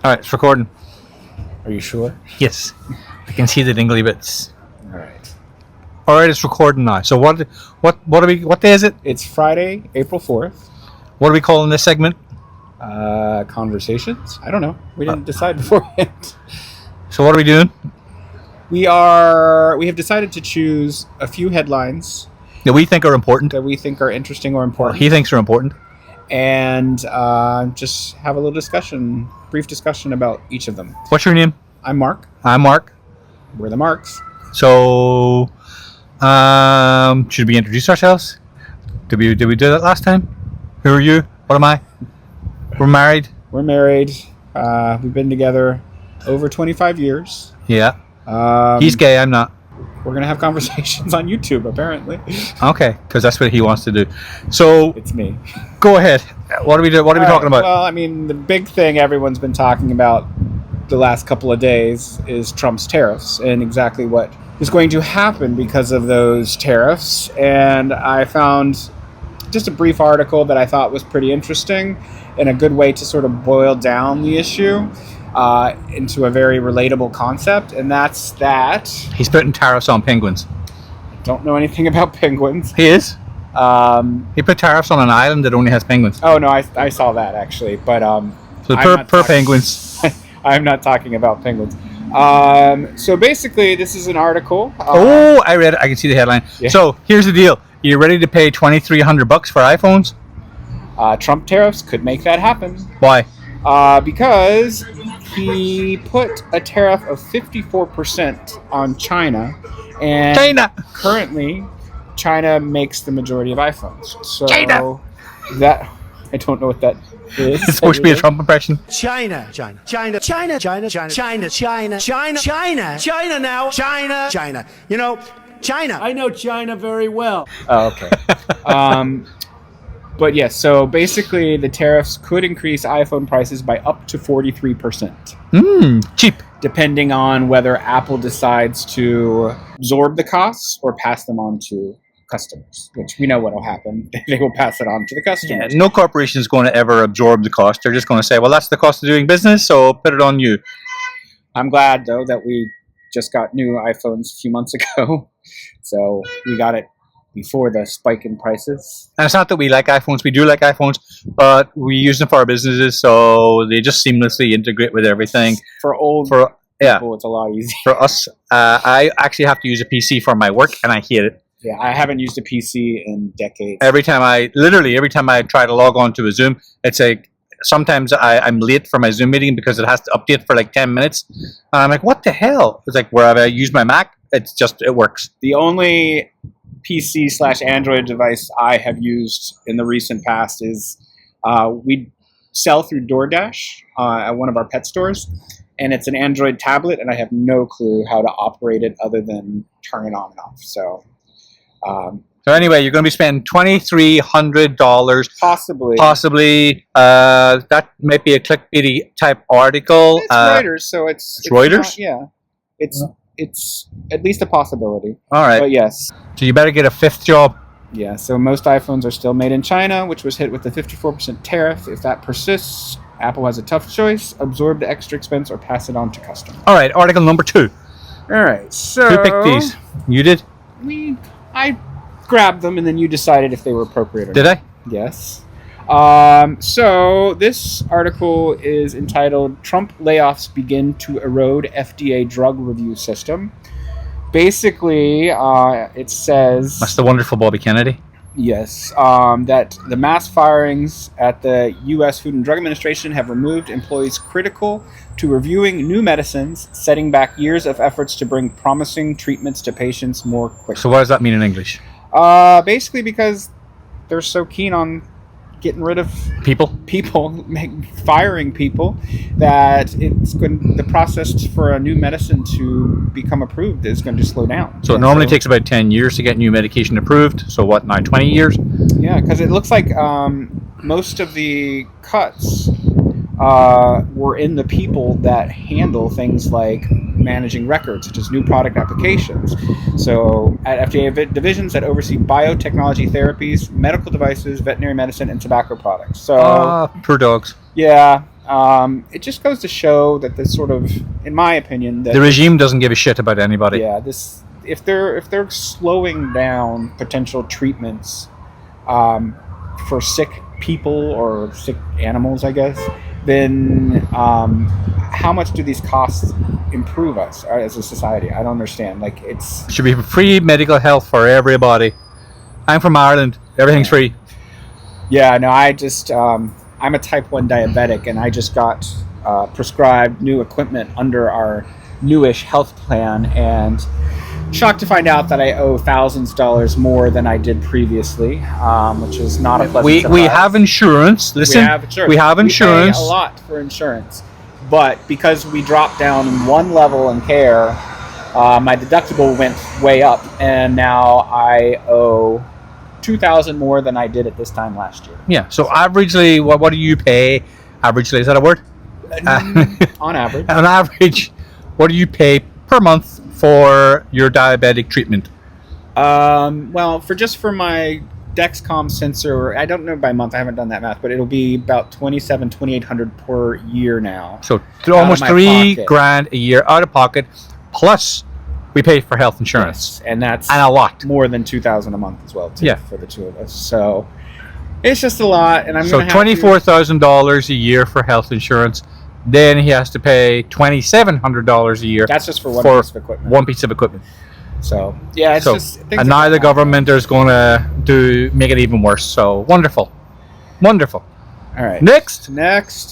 All right, it's recording. Are you sure? Yes, I can see the dingly bits. All right. All right, it's recording now. So what are we? What day is it? It's Friday, April 4th. What are we calling this segment? Conversations? I don't know. We didn't decide beforehand. So what are we doing? We have decided to choose a few headlines That we think are important. that we think are interesting or important, He thinks are important. and just have a little brief discussion about each of them. What's your name? I'm Mark. I'm Mark. We're the Marks. So, should we introduce ourselves? Did we do that last time? Who are you? What am I? We're married. We're married. We've been together over 25 years. Yeah. He's gay. I'm not. We're going to have conversations on YouTube, apparently. Okay, because that's what he wants to do. So It's me. go ahead. What are we talking about? Well, I mean, the big thing everyone's been talking about the last couple of days is Trump's tariffs and exactly what is going to happen because of those tariffs. And I found just a brief article that I thought was pretty interesting and a good way to sort of boil down the issue into a very relatable concept. And that's that. He's putting tariffs on penguins. Don't know anything about penguins. He is. He put tariffs on an island that only has penguins. Oh, no, I saw that actually. But So per penguins. I'm not talking about penguins. So basically, this is an article. I read it. I can see the headline. Yeah. So here's the deal. You ready to pay $2,300 for iPhones? Trump tariffs could make that happen. Why? Because he put a tariff of 54% on China, and China. currently China makes the majority of iPhones. So China. that I don't know what that is. It's supposed to be a Trump impression. China, China, China, China, China, China, China, China, China, China, China now, China, China. You know, China. I know China very well. Oh, okay. But yes, so basically the tariffs could increase iPhone prices by up to 43%. Cheap. Depending on whether Apple decides to absorb the costs or pass them on to customers, which we know what will happen. They will pass it on to the Yeah, customers. no corporation is going to ever absorb the cost. They're just going to say, well, that's the cost of doing business, so put it on you. I'm glad, though, that we just got new iPhones a few months ago. So we got it before the spike in prices. And it's not that we like iPhones. We do like iPhones, but we use them for our businesses, so they just seamlessly integrate with everything. For old Yeah, people, it's a lot easier. for us, I actually have to use a PC for my work, and I hate it. Yeah, I haven't used a PC in decades. Every time I try to log on to a Zoom, it's like sometimes I'm late for my Zoom meeting because it has to update for like 10 minutes. And I'm like, what the hell? It's like wherever I use my Mac, it works. The only PC/Android device I have used in the recent past is we sell through DoorDash at one of our pet stores, and it's an Android tablet, and I have no clue how to operate it other than turn it on and off. So So anyway, you're going to be spending $2,300 possibly. That might be a clickbaity type article. It's Reuters, so it's Reuters? not- yeah, it's at least a possibility. All right. But yes. So you better get a fifth job. Yeah, so most iPhones are still made in China, which was hit with the 54% tariff. If that persists, Apple has a tough choice: absorb the extra expense or pass it on to customers. All right, article number 2. All right, so Who picked these? You did? I grabbed them, and then you decided if they were appropriate or Did not. I? Yes. So this article is entitled "Trump Layoffs Begin to Erode FDA Drug Review System." Basically, it says... That's the wonderful Bobby Kennedy. Yes, that the mass firings at the U.S. Food and Drug Administration have removed employees critical to reviewing new medicines, setting back years of efforts to bring promising treatments to patients more quickly. So what does that mean in English? Basically because they're so keen on getting rid of People? firing people, that the process for a new medicine to become approved is going to slow down. So it normally takes about 10 years to get new medication approved. So what, now 20 years? Yeah, because it looks like most of the cuts were in the people that handle things like managing records, such as new product applications. So at FDA divisions that oversee biotechnology therapies, medical devices, veterinary medicine, and tobacco products. So Poor dogs. yeah, It just goes to show that this sort of, in my opinion, that The regime doesn't give a shit about anybody. yeah, this if they're slowing down potential treatments for sick people or sick animals, I guess, then how much do these costs improve us as a society? I don't understand. Like, it's Should be free medical health for everybody. I'm from Ireland. Everything's free. yeah, no, I just I'm a type 1 diabetic, and I just got prescribed new equipment under our newish health plan, and shocked to find out that I owe thousands of dollars more than I did previously, which is not a pleasant We surprise. have insurance. Listen, we have insurance. We pay a lot for insurance, but because we dropped down one level in care, my deductible went way up, and now I owe $2,000 more than I did at this time last year. Yeah. So averagely, what do you pay? Averagely, is that a word? On average. On average, what do you pay per month for your diabetic treatment? Well, for my Dexcom sensor, I don't know by month, I haven't done that math, but it'll be about $2,800 per year now. So of almost my $3 pocket. grand a year out of pocket, plus we pay for health insurance, And that's and a lot. more than $2,000 a month as well, too, Yeah. for the two of us. So it's just a lot, and I'm So going to have $24,000 a year for health insurance. Then he has to pay $2,700 a year. That's just for one for piece of equipment. one piece of equipment. So yeah, it's So, just things and like now the that. government is going to make it even worse. So wonderful. All All right. Next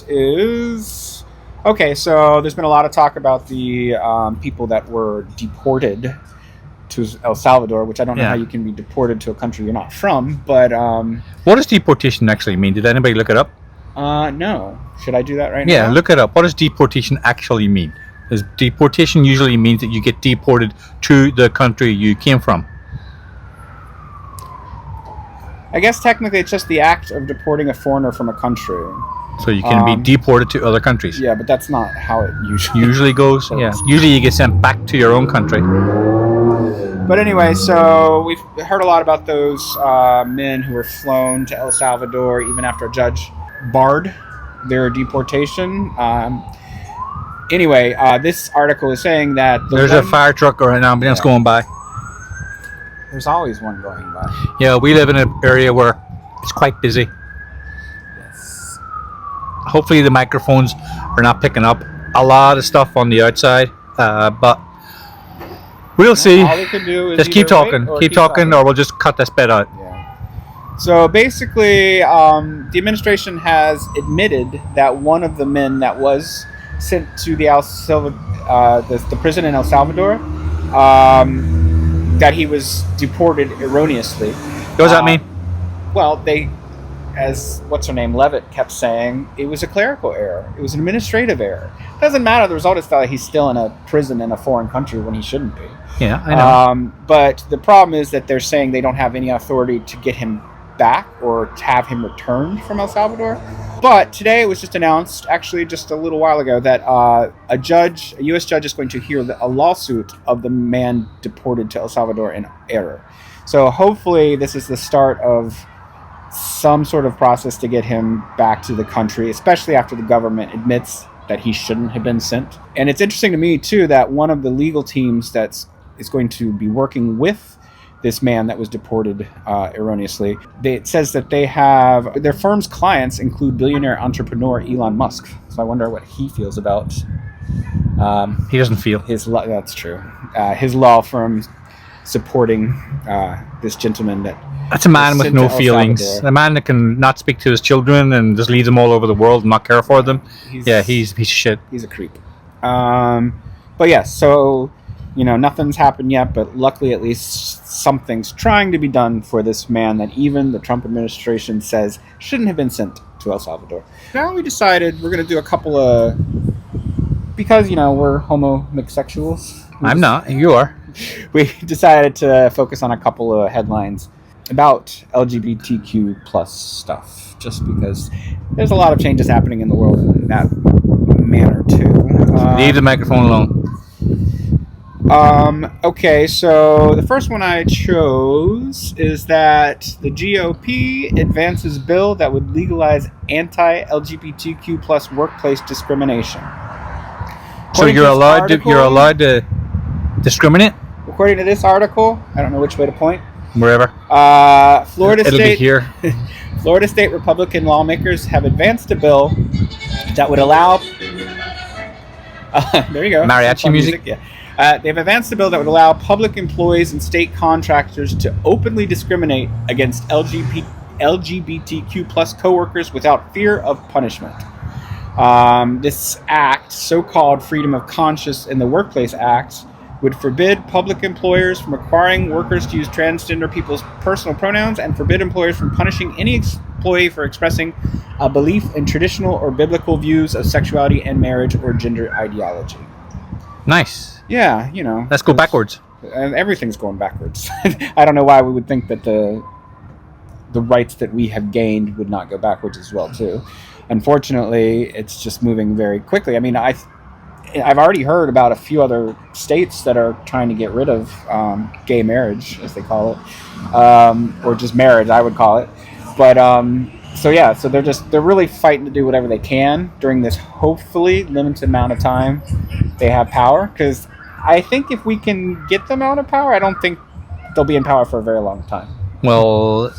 is okay. So there's been a lot of talk about the people that were deported to El Salvador, which I don't know Yeah. how you can be deported to a country you're not from. But what does deportation actually mean? Did anybody look it up? no, should I do that right Yeah, now? look it up. What does deportation actually mean? Because deportation usually means that you get deported to the country you came from. I guess technically it's just the act of deporting a foreigner from a country. So you can be deported to other countries. Yeah, but that's not how it usually. Usually goes. Yeah. Usually you get sent back to your own country. But anyway, so we've heard a lot about those men who were flown to El Salvador even after a judge barred their deportation. Anyway, this article is saying that There's a fire truck or an ambulance going by. There's always one going by. Yeah, we live in an area where it's quite busy. Hopefully the microphones are not picking up a lot of stuff on the outside, but we'll see. All we can do is Just keep either wait talking, or keep talking, or we'll just cut this bit out. Yeah. So basically, the administration has admitted that one of the men that was sent to the the prison in El Salvador, that he was deported erroneously. What does that mean? Well, as what's her name, Levitt, kept saying, it was a clerical error. It was an administrative error. Doesn't matter. The result is that he's still in a prison in a foreign country when he shouldn't be. Yeah, I know. But the problem is that they're saying they don't have any authority to get him back or to have him returned from El Salvador. But today it was just announced, actually just a little while ago, that a U.S. judge is going to hear a lawsuit of the man deported to El Salvador in error. So hopefully this is the start of some sort of process to get him back to the country, especially after the government admits that he shouldn't have been sent. And it's interesting to me, too, that one of the legal teams is going to be working with this man that was deported erroneously, it says that they have their firm's clients include billionaire entrepreneur Elon Musk. So I wonder what he feels about He doesn't feel. that's true. His law firm supporting this gentleman That's a man with sent no to El feelings. Salvador. A man that can not speak to his children and just leaves them all over the world and not care for them. He's a piece of shit. He's a creep. But yes, so nothing's happened yet, but luckily at least something's trying to be done for this man that even the Trump administration says shouldn't have been sent to El Salvador. Now we decided we're going to do a couple of, because we're homosexuals. I'm not. You are. We decided to focus on a couple of headlines about LGBTQ plus stuff, just because there's a lot of changes happening in the world in that manner too. Leave the microphone alone. Okay, so the first one I chose is that the GOP advances bill that would legalize anti-LGBTQ plus workplace discrimination. So According to you're this allowed to article- you're allowed to discriminate According to this article, I don't know which way to point. wherever. Florida It'll State be here. Florida State Republican lawmakers have advanced a bill that would allow. There you go. Mariachi Fun music? Yeah. They've advanced a bill that would allow public employees and state contractors to openly discriminate against LGBTQ plus coworkers without fear of punishment. This act, so-called Freedom of Conscience in the Workplace Act, would forbid public employers from requiring workers to use transgender people's personal pronouns and forbid employers from punishing any employee for expressing a belief in traditional or biblical views of sexuality and marriage or gender ideology. Nice. Yeah, you know. Let's go backwards. And everything's going backwards. I don't know why we would think that the rights that we have gained would not go backwards as well too. Unfortunately, it's just moving very quickly. I mean, I've already heard about a few other states that are trying to get rid of gay marriage, as they call it, or just marriage, I would call it. But so they're really fighting to do whatever they can during this hopefully limited amount of time they have power. Because I think if we can get them out of power, I don't think they'll be in power for a very long time. Well,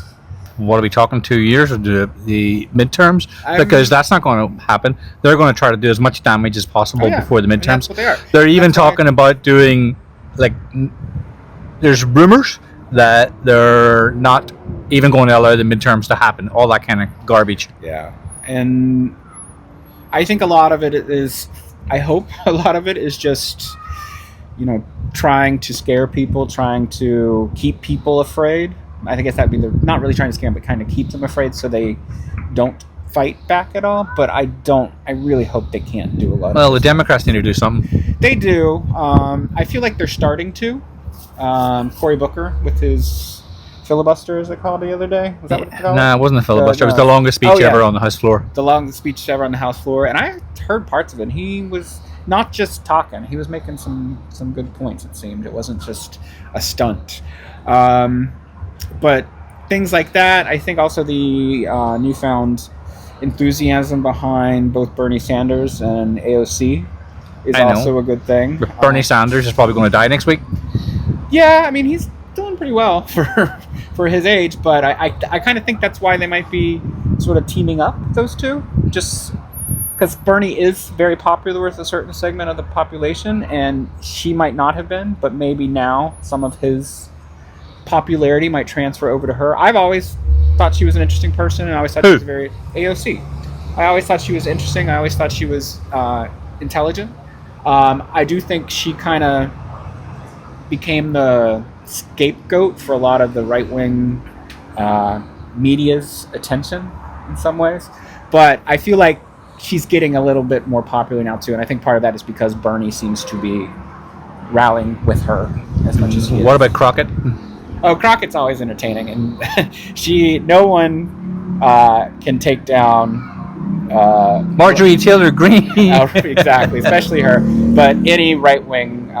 what are we talking, 2 years or the midterms? Because that's not going to happen. They're going to try to do as much damage as possible before the And midterms. that's what they are. They're even That's why- talking about doing, like, there's rumors that they're not even going to allow the midterms to happen. All that kind of garbage. Yeah. And I think a lot of it is, I hope a lot of it is just, trying to scare people, trying to keep people afraid. I guess that'd be not really trying to scare them, but kind of keep them afraid so they don't fight back at all. But I really hope they can't do a lot Well, of the Democrats need to do something. They do. I feel like they're starting to. Cory Booker with his filibuster, as they called it the other day. Was that what it's called? Nah, it wasn't a filibuster. It was no. the longest speech Oh, yeah. ever on the House floor. The longest speech ever on the House floor, and I heard parts of it. He was not just talking; he was making some good points. It seemed it wasn't just a stunt. But things like that, I think also the newfound enthusiasm behind both Bernie Sanders and AOC is I know. also a good thing. But Bernie Sanders is probably going to die next week. Yeah, I mean, he's doing pretty well for his age, but I kind of think that's why they might be sort of teaming up, those two, just because Bernie is very popular with a certain segment of the population, and she might not have been, but maybe now some of his popularity might transfer over to her. I've always thought she was an interesting person, and I always thought she was very AOC. I always thought she was interesting. I always thought she was intelligent. I do think she kind of became the scapegoat for a lot of the right-wing media's attention in some ways. But I feel like she's getting a little bit more popular now too, and I think part of that is because Bernie seems to be rallying with her as much as he is. What about Crockett? Oh, Crockett's always entertaining, and no one can take down Marjorie Taylor Greene. exactly, especially her. But any right-wing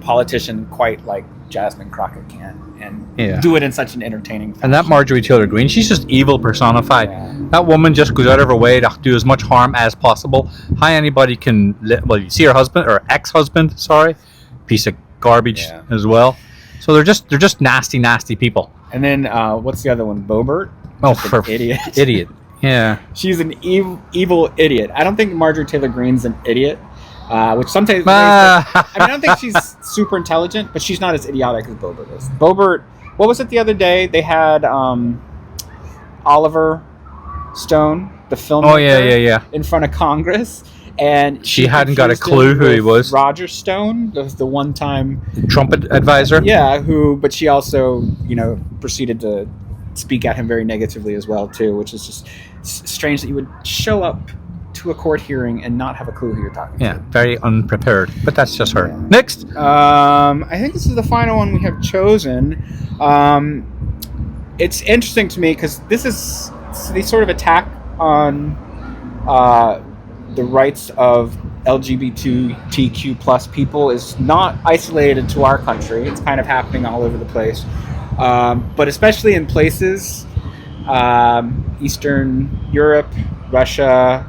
politician quite like Jasmine Crockett can, and do it in such an entertaining fashion. And that Marjorie Taylor Greene, she's just evil personified. Yeah. That woman just goes out of her way to do as much harm as possible. How anybody can, you see her husband, or ex-husband, sorry, piece of garbage as well. So they're just nasty, nasty people. And then what's the other one? Bobert? Oh, Just an for idiot. Idiot. Yeah. She's an evil idiot. I don't think Marjorie Taylor Greene's an idiot. Which sometimes I don't think she's super intelligent, but she's not as idiotic as Bobert is. Bobert, what was it the other day? They had Oliver Stone, the filmmaker, yeah. in front of Congress, and She hadn't got a confused him clue who he with was. Roger Stone, the one-time Trumpet advisor. yeah, but she also, proceeded to speak at him very negatively as well too, which is just strange that you would show up to a court hearing and not have a clue who you're talking Yeah, to. very unprepared. But that's just her. Yeah. Next. I think this is the final one we have chosen. It's interesting to me because this is the sort of attack on the rights of LGBTQ plus people is not isolated to our country. It's kind of happening all over the place, but especially in places Eastern Europe, Russia,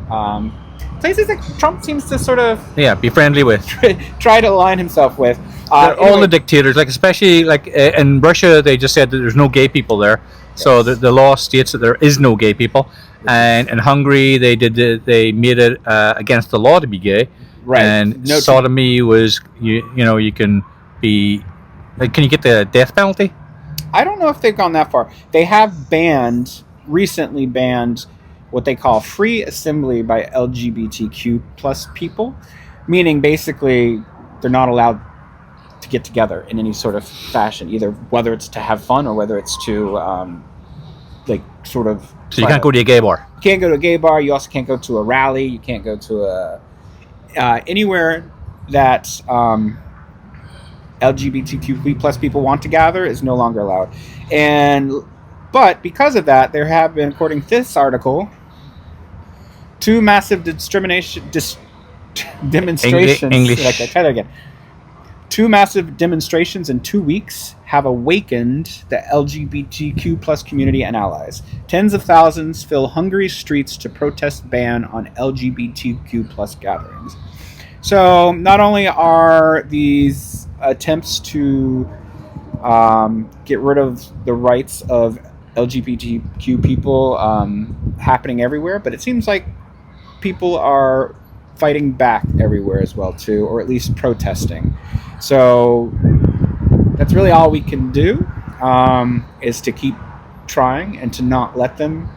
places that Trump seems to sort of be friendly with. try to align himself with. All the dictators, like especially like in Russia, they just said that there's no gay people there. So the law states that there is no gay people, and in Hungary they made it against the law to be gay, Right. And No sodomy was you can be, like, can you get the death penalty? I don't know if they've gone that far. They have recently banned what they call free assembly by LGBTQ plus people, meaning basically they're not allowed to get together in any sort of fashion, either whether it's to have fun or whether it's to sort of. So you can't go to a gay bar. You can't go to a gay bar. You also can't go to a rally. You can't go to anywhere that LGBTQ plus people want to gather is no longer allowed. But because of that, there have been, according to this article, two massive demonstrations. English. Like, try that again. Two massive demonstrations in 2 weeks have awakened the LGBTQ plus community and allies. Tens of thousands fill Hungary's streets to protest ban on LGBTQ plus gatherings. So not only are these attempts to get rid of the rights of LGBTQ people happening everywhere, but it seems like people are fighting back everywhere as well too, or at least protesting. So that's really all we can do, is to keep trying and to not let them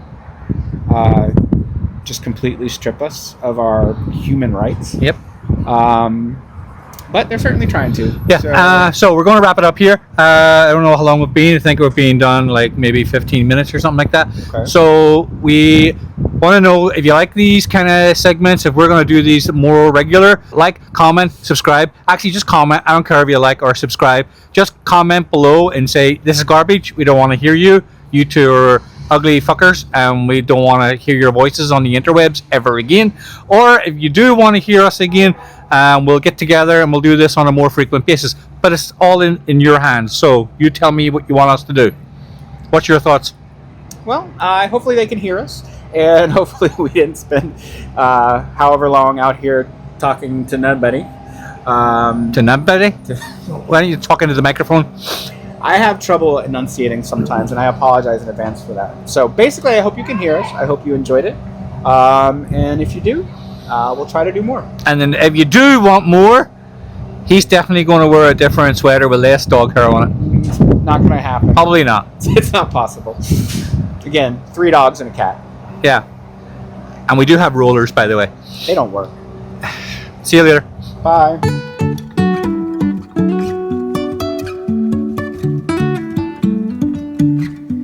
just completely strip us of our human rights. Yep. But they're certainly trying to. Yeah. So we're going to wrap it up here. I don't know how long we've been. I think we're being done like maybe 15 minutes or something like that. Okay. So we want to know if you like these kind of segments, if we're going to do these more regular. Like, comment, subscribe. Actually, just comment. I don't care if you like or subscribe. Just comment below and say, this is garbage. We don't want to hear you. You two are ugly fuckers, and we don't want to hear your voices on the interwebs ever again. Or if you do want to hear us again, we'll get together and we'll do this on a more frequent basis. But it's all in your hands. So you tell me what you want us to do. What's your thoughts? Well, hopefully they can hear us, and hopefully we didn't spend however long out here talking to nobody. To nobody? Why aren't you talking to the microphone? I have trouble enunciating sometimes, and I apologize in advance for that. So basically, I hope you can hear us. I hope you enjoyed it. And if you do, we'll try to do more. And then if you do want more, he's definitely going to wear a different sweater with less dog hair on it. It's not going to happen. Probably not. It's not possible. Again, 3 dogs and a cat. Yeah. And we do have rollers, by the way. They don't work. See you later. Bye.